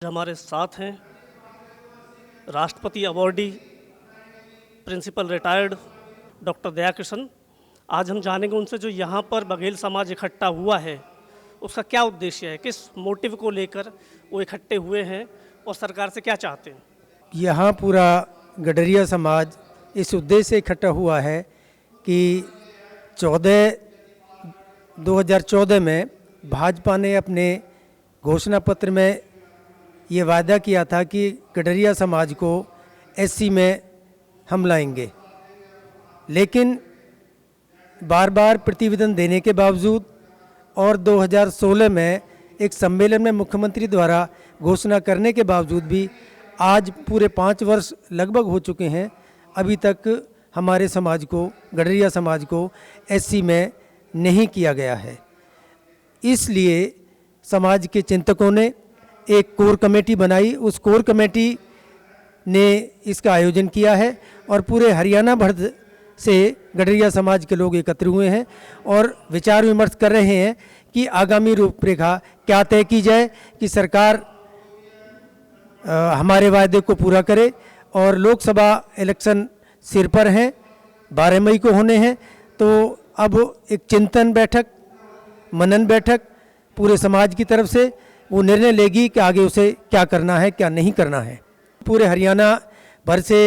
हमारे साथ हैं राष्ट्रपति awardee principal retired doctor Dayakrishna. आज हम जानेंगे उनसे जो यहाँ पर बघेल समाज इकट्ठा हुआ है उसका क्या उद्देश्य है, किस मोटिव को लेकर वो इकट्ठे हुए हैं और सरकार से क्या चाहते हैं। यहाँ पूरा गडरिया समाज इस उद्देश्य से इकट्ठा हुआ है कि 2014 में भाजपा ने अपने घोषणा पत्र में ये वादा किया था कि गडरिया समाज को एससी में हम लाएंगे, लेकिन बार बार प्रतिवेदन देने के बावजूद और 2016 में एक सम्मेलन में मुख्यमंत्री द्वारा घोषणा करने के बावजूद भी आज पूरे 5 वर्ष लगभग हो चुके हैं, अभी तक हमारे समाज को, गडरिया समाज को एससी में नहीं किया गया है। इसलिए समाज के चिंतकों ने एक कोर कमेटी बनाई। उस कोर कमेटी ने इसका आयोजन किया है और पूरे हरियाणा भर से गडरिया समाज के लोग एकत्र हुए हैं और विचार विमर्श कर रहे हैं कि आगामी रूपरेखा क्या तय की जाए कि सरकार हमारे वायदे को पूरा करे। और लोकसभा इलेक्शन सिर पर हैं, 12 मई को होने हैं, तो अब एक चिंतन बैठक, मनन बैठक पूरे समाज की तरफ से वो निर्णय लेगी कि आगे उसे क्या करना है, क्या नहीं करना है। पूरे हरियाणा भर से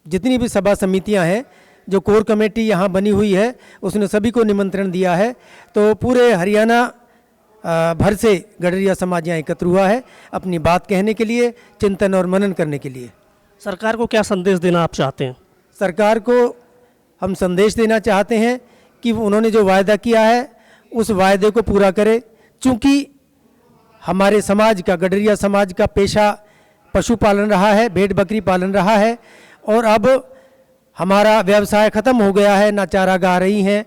जितनी भी सभा समितियां हैं, जो कोर कमेटी यहाँ बनी हुई है, उसने सभी को निमंत्रण दिया है। तो पूरे हरियाणा भर से गडरिया समाज यहाँ एकत्र हुआ है अपनी बात कहने के लिए, चिंतन और मनन करने के लिए। सरकार को क्या संदेश देना आप चाहते हैं। सरकार को हम संदेश देना चाहते हैं कि उन्होंने जो वायदा किया है उस वायदे को पूरा करे। चूँकि हमारे समाज का, गडरिया समाज का पेशा पशुपालन रहा है, भेड़ बकरी पालन रहा है, और अब हमारा व्यवसाय ख़त्म हो गया है, ना चारागाह रही हैं,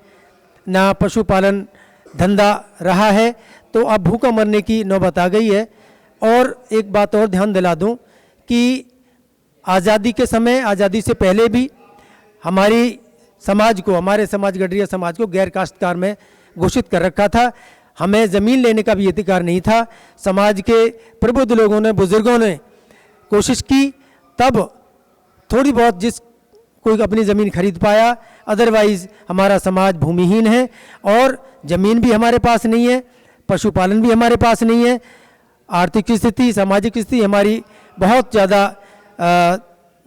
ना पशुपालन धंधा रहा है, तो अब भूखा मरने की नौबत आ गई है। और एक बात और ध्यान दिला दूं कि आज़ादी के समय, आज़ादी से पहले भी हमारी समाज को, हमारे समाज गडरिया समाज को गैर काश्तकार में घोषित कर रखा था। हमें ज़मीन लेने का भी अधिकार नहीं था। समाज के प्रबुद्ध लोगों ने, बुजुर्गों ने कोशिश की, तब थोड़ी बहुत जिस कोई अपनी ज़मीन खरीद पाया, अदरवाइज़ हमारा समाज भूमिहीन है और ज़मीन भी हमारे पास नहीं है, पशुपालन भी हमारे पास नहीं है। आर्थिक स्थिति, सामाजिक स्थिति हमारी बहुत ज़्यादा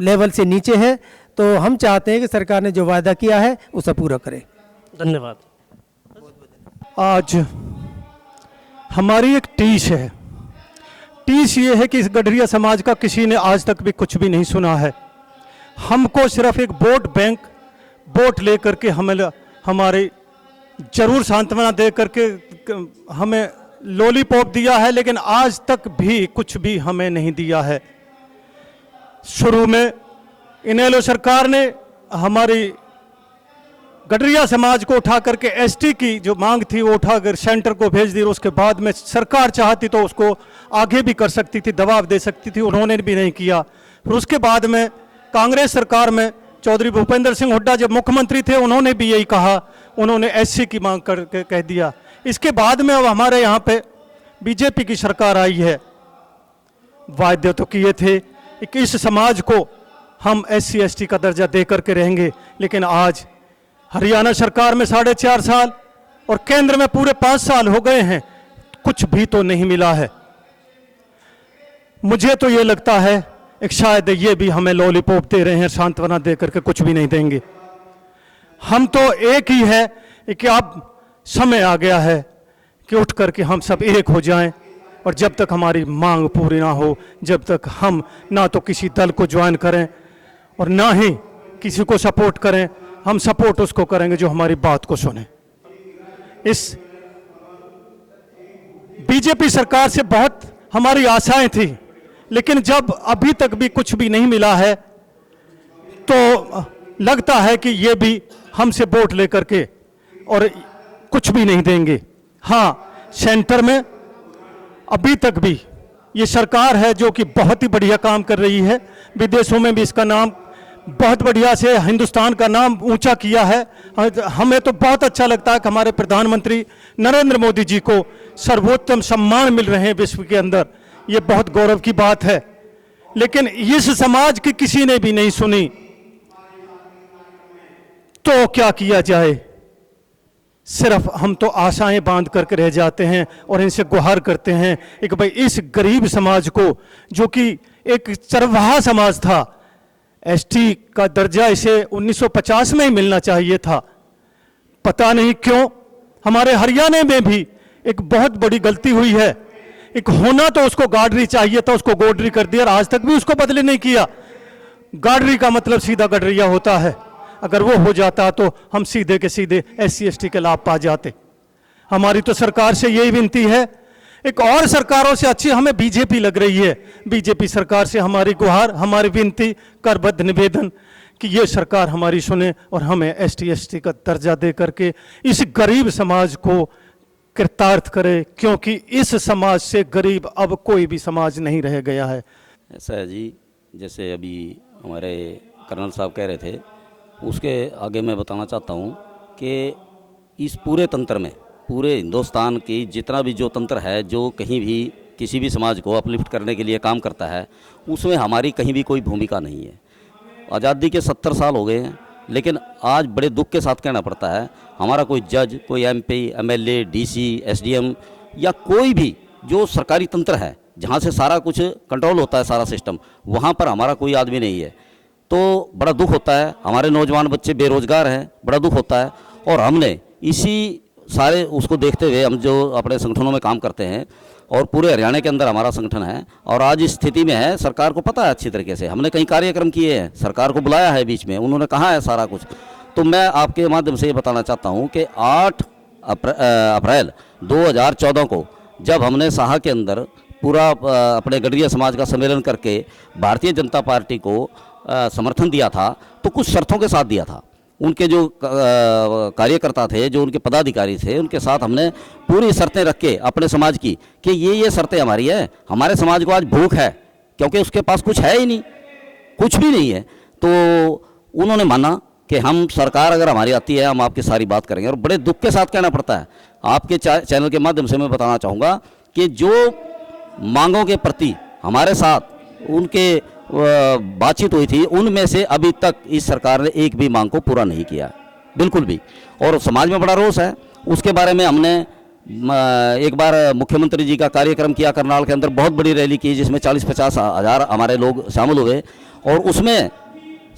लेवल से नीचे है। तो हम चाहते हैं कि सरकार ने जो वायदा किया है उसे पूरा करे। धन्यवाद। आज हमारी एक टीस है। टीस ये है कि इस गडरिया समाज का किसी ने आज तक भी कुछ भी नहीं सुना है। हमको सिर्फ एक वोट बैंक, वोट ले करके हमारे जरूर सांत्वना दे करके हमें लॉलीपॉप दिया है, लेकिन आज तक भी कुछ भी हमें नहीं दिया है। शुरू में इनेलो सरकार ने हमारी गडरिया समाज को उठा करके एसटी की जो मांग थी वो उठाकर सेंटर को भेज दी। उसके बाद में सरकार चाहती तो उसको आगे भी कर सकती थी, दबाव दे सकती थी, उन्होंने भी नहीं किया। फिर उसके बाद में कांग्रेस सरकार में चौधरी भूपेंद्र सिंह हुड्डा जब मुख्यमंत्री थे, उन्होंने भी यही कहा, उन्होंने एससी की मांग करके कह दिया। इसके बाद में अब हमारे यहाँ पे बीजेपी की सरकार आई है। वायदे तो किए थे कि इस समाज को हम एससी एसटी का दर्जा दे करके रहेंगे, लेकिन आज हरियाणा सरकार में 4.5 साल और केंद्र में पूरे 5 साल हो गए हैं, कुछ भी तो नहीं मिला है। मुझे तो ये लगता है एक शायद ये भी हमें लॉलीपॉप दे रहे हैं, सांत्वना दे करके कुछ भी नहीं देंगे। हम तो एक ही है कि अब समय आ गया है कि उठ करके हम सब एक हो जाएं, और जब तक हमारी मांग पूरी ना हो, जब तक हम ना तो किसी दल को ज्वाइन करें और ना ही किसी को सपोर्ट करें, हम सपोर्ट उसको करेंगे जो हमारी बात को सुने। इस बीजेपी सरकार से बहुत हमारी आशाएं थी, लेकिन जब अभी तक भी कुछ भी नहीं मिला है तो लगता है कि ये भी हमसे वोट लेकर के और कुछ भी नहीं देंगे। हाँ, सेंटर में अभी तक भी ये सरकार है जो कि बहुत ही बढ़िया काम कर रही है। विदेशों में भी इसका नाम बहुत बढ़िया से हिंदुस्तान का नाम ऊंचा किया है। हमें तो बहुत अच्छा लगता है कि हमारे प्रधानमंत्री नरेंद्र मोदी जी को सर्वोत्तम सम्मान मिल रहे हैं विश्व के अंदर, ये बहुत गौरव की बात है। लेकिन इस समाज की किसी ने भी नहीं सुनी, तो क्या किया जाए? सिर्फ हम तो आशाएं बांध करके रह जाते हैं और इनसे गुहार करते हैं कि भाई इस गरीब समाज को, जो कि एक चरवाहा समाज था, एसटी का दर्जा इसे 1950 में ही मिलना चाहिए था। पता नहीं क्यों हमारे हरियाणा में भी एक बहुत बड़ी गलती हुई है। एक होना तो उसको गाडरी चाहिए था, उसको गोडरी कर दिया और आज तक भी उसको बदले नहीं किया। गाडरी का मतलब सीधा गडरिया होता है। अगर वो हो जाता तो हम सीधे के सीधे SC ST के लाभ पा जाते। हमारी तो सरकार से यही विनती है, एक और सरकारों से अच्छी हमें बीजेपी लग रही है। बीजेपी सरकार से हमारी गुहार, हमारी विनती, करबद्ध निवेदन कि ये सरकार हमारी सुने और हमें ST ST का दर्जा दे करके इस गरीब समाज को कृतार्थ करे, क्योंकि इस समाज से गरीब अब कोई भी समाज नहीं रह गया है। ऐसा है जी, जैसे अभी हमारे कर्नल साहब कह रहे थे, उसके आगे मैं बताना चाहता हूँ कि इस पूरे तंत्र में, पूरे हिंदुस्तान की जितना भी जो तंत्र है, जो कहीं भी किसी भी समाज को अपलिफ्ट करने के लिए काम करता है, उसमें हमारी कहीं भी कोई भूमिका नहीं है। आज़ादी के 70 साल हो गए हैं, लेकिन आज बड़े दुख के साथ कहना पड़ता है, हमारा कोई जज, कोई MP, MLA, DC, SDM या कोई भी जो सरकारी तंत्र है, जहाँ से सारा कुछ कंट्रोल होता है, सारा सिस्टम, वहाँ पर हमारा कोई आदमी नहीं है। तो बड़ा दुख होता है। हमारे नौजवान बच्चे बेरोजगार हैं, बड़ा दुख होता है। और हमने इसी सारे उसको देखते हुए हम जो अपने संगठनों में काम करते हैं, और पूरे हरियाणा के अंदर हमारा संगठन है, और आज इस स्थिति में है, सरकार को पता है अच्छी तरीके से। हमने कई कार्यक्रम किए हैं, सरकार को बुलाया है बीच में, उन्होंने कहा है सारा कुछ। तो मैं आपके माध्यम से ये बताना चाहता हूँ कि 8 अप्रैल 2014 को जब हमने साहा के अंदर पूरा अपने गडरिया समाज का सम्मेलन करके भारतीय जनता पार्टी को समर्थन दिया था, तो कुछ शर्तों के साथ दिया था। उनके जो कार्यकर्ता थे, जो उनके पदाधिकारी थे, उनके साथ हमने पूरी शर्तें रख के अपने समाज की कि ये शर्तें हमारी है। हमारे समाज को आज भूख है, क्योंकि उसके पास कुछ है ही नहीं, कुछ भी नहीं है। तो उन्होंने माना कि हम, सरकार अगर हमारी आती है, हम आपकी सारी बात करेंगे। और बड़े दुख के साथ कहना पड़ता है, आपके चैनल के माध्यम से मैं बताना चाहूँगा कि जो मांगों के प्रति हमारे साथ उनके बातचीत हुई थी, उनमें से अभी तक इस सरकार ने एक भी मांग को पूरा नहीं किया, बिल्कुल भी। और समाज में बड़ा रोष है। उसके बारे में हमने एक बार मुख्यमंत्री जी का कार्यक्रम किया करनाल के अंदर, बहुत बड़ी रैली की, जिसमें 40-50 हज़ार हमारे लोग शामिल हुए। और उसमें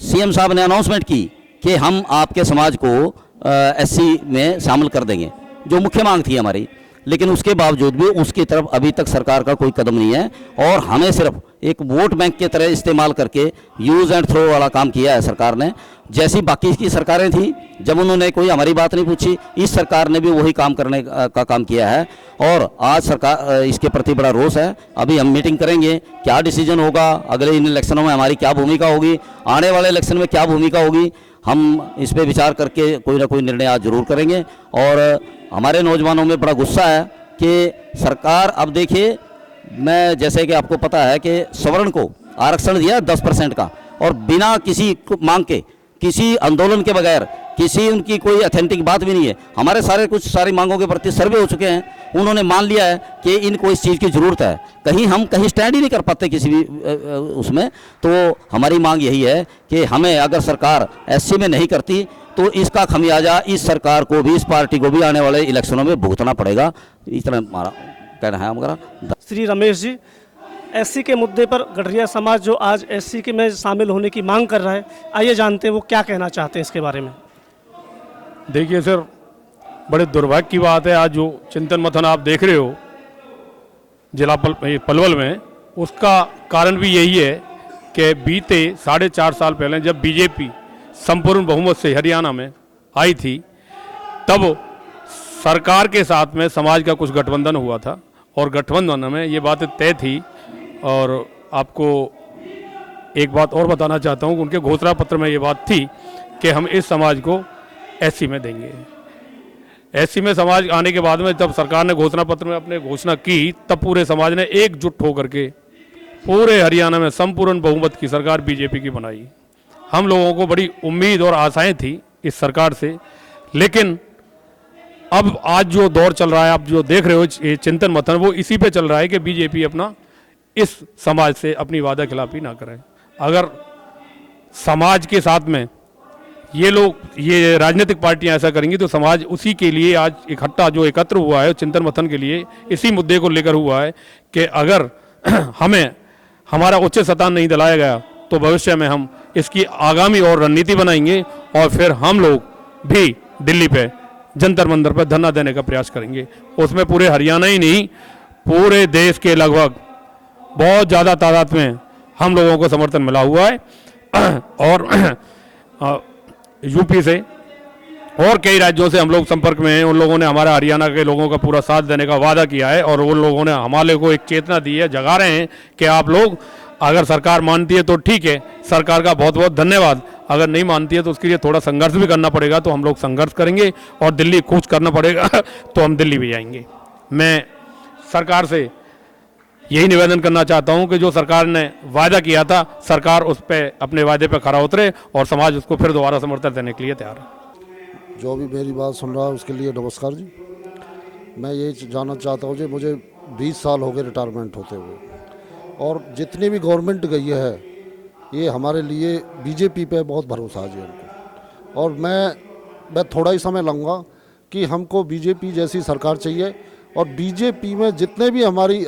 CM साहब ने अनाउंसमेंट की कि हम आपके समाज को SC में शामिल कर देंगे, जो मुख्य मांग थी हमारी। लेकिन उसके बावजूद भी उसकी तरफ अभी तक सरकार का कोई कदम नहीं है, और हमें सिर्फ एक वोट बैंक की तरह इस्तेमाल करके यूज़ एंड थ्रो वाला काम किया है सरकार ने। जैसी बाकी की सरकारें थी, जब उन्होंने कोई हमारी बात नहीं पूछी, इस सरकार ने भी वही काम करने का काम किया है। और आज सरकार, इसके प्रति बड़ा रोष है। अभी हम मीटिंग करेंगे, क्या डिसीजन होगा, अगले इन इलेक्शनों में हमारी क्या भूमिका होगी, आने वाले इलेक्शन में क्या भूमिका होगी, हम इस पर विचार करके कोई ना कोई निर्णय आज जरूर करेंगे। और हमारे नौजवानों में बड़ा गुस्सा है कि सरकार, अब देखिए, मैं जैसे कि आपको पता है कि सवर्ण को आरक्षण दिया 10% का, और बिना किसी मांग के, किसी आंदोलन के बगैर, किसी उनकी कोई अथेंटिक बात भी नहीं है। हमारे सारी मांगों के प्रति सर्वे हो चुके हैं, उन्होंने मान लिया है कि इनको इस चीज़ की ज़रूरत है। हम कहीं स्टैंड ही नहीं कर पाते किसी भी उसमें। तो हमारी मांग यही है कि हमें, अगर सरकार SC में नहीं करती, तो इसका खमियाजा इस सरकार को भी, इस पार्टी को भी आने वाले इलेक्शनों में भुगतना पड़ेगा। इतना हमारा कहना है हमारा। श्री रमेश जी, SC के मुद्दे पर गडरिया समाज जो आज SC के में शामिल होने की मांग कर रहा है, आइए जानते हैं वो क्या कहना चाहते हैं इसके बारे में। देखिए सर, बड़े दुर्भाग्य की बात है, आज जो चिंतन मंथन आप देख रहे हो जिला पलवल में, उसका कारण भी यही है कि बीते 4.5 साल पहले जब बीजेपी संपूर्ण बहुमत से हरियाणा में आई थी, तब सरकार के साथ में समाज का कुछ गठबंधन हुआ था, और गठबंधन में ये बातें तय थी। और आपको एक बात और बताना चाहता हूँ, उनके घोषणा पत्र में ये बात थी कि हम इस समाज को SC में देंगे। SC में समाज आने के बाद में जब सरकार ने घोषणा पत्र में अपने घोषणा की, तब पूरे समाज ने एकजुट होकर के पूरे हरियाणा में संपूर्ण बहुमत की सरकार बीजेपी की बनाई। हम लोगों को बड़ी उम्मीद और आशाएं थी इस सरकार से, लेकिन अब आज जो दौर चल रहा है, आप जो देख रहे हो ये चिंतन मंथन, वो इसी पे चल रहा है कि बीजेपी अपना इस समाज से अपनी वादा खिलाफी ना करे। अगर समाज के साथ में ये लोग, ये राजनीतिक पार्टियां ऐसा करेंगी तो समाज उसी के लिए आज इकट्ठा जो एकत्र हुआ है चिंतन मंथन के लिए, इसी मुद्दे को लेकर हुआ है कि अगर हमें हमारा उच्च सत्ता नहीं दिलाया गया तो भविष्य में हम इसकी आगामी और रणनीति बनाएंगे और फिर हम लोग भी दिल्ली पे जंतर मंतर पर धरना देने का प्रयास करेंगे। उसमें पूरे हरियाणा ही नहीं, पूरे देश के लगभग बहुत ज़्यादा तादाद में हम लोगों को समर्थन मिला हुआ है और यूपी से और कई राज्यों से हम लोग संपर्क में हैं। उन लोगों ने हमारा हरियाणा के लोगों का पूरा साथ देने का वादा किया है और उन लोगों ने हमारे को एक चेतना दी है, जगा रहे हैं कि आप लोग अगर सरकार मानती है तो ठीक है, सरकार का बहुत बहुत धन्यवाद, अगर नहीं मानती है तो उसके लिए थोड़ा संघर्ष भी करना पड़ेगा, तो हम लोग संघर्ष करेंगे और दिल्ली कूच करना पड़ेगा तो हम दिल्ली भी जाएंगे। मैं सरकार से यही निवेदन करना चाहता हूं कि जो सरकार ने वादा किया था, सरकार उस पर अपने वादे पर खरा उतरे और समाज उसको फिर दोबारा समर्थन देने के लिए तैयार है। जो भी मेरी बात सुन रहा है उसके लिए नमस्कार जी। मैं ये जानना चाहता हूँ जी, मुझे 20 साल हो गए रिटायरमेंट होते हुए, और जितनी भी गवर्नमेंट गई है ये हमारे लिए बीजेपी पे बहुत भरोसा है जी उनको, और मैं थोड़ा ही समय लूँगा कि हमको बीजेपी जैसी सरकार चाहिए और बीजेपी में जितने भी हमारी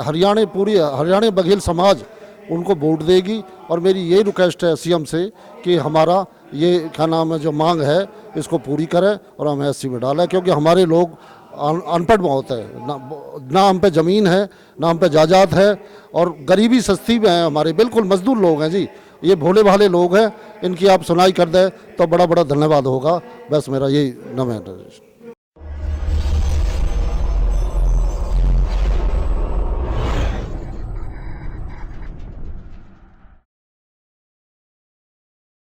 पूरी हरियाणा बघेल समाज उनको वोट देगी। और मेरी यही रिक्वेस्ट है सीएम से कि हमारा ये क्या नाम है जो मांग है इसको पूरी करें और हमें एससी में डालें, क्योंकि हमारे लोग अनपढ़ बहुत है, ना हम पे ज़मीन है ना हम पे जायदाद है और गरीबी सस्ती में है, हमारे बिल्कुल मजदूर लोग हैं जी, ये भोले भाले लोग हैं, इनकी आप सुनाई कर दें तो बड़ा बड़ा धन्यवाद होगा। बस मेरा यही नम है।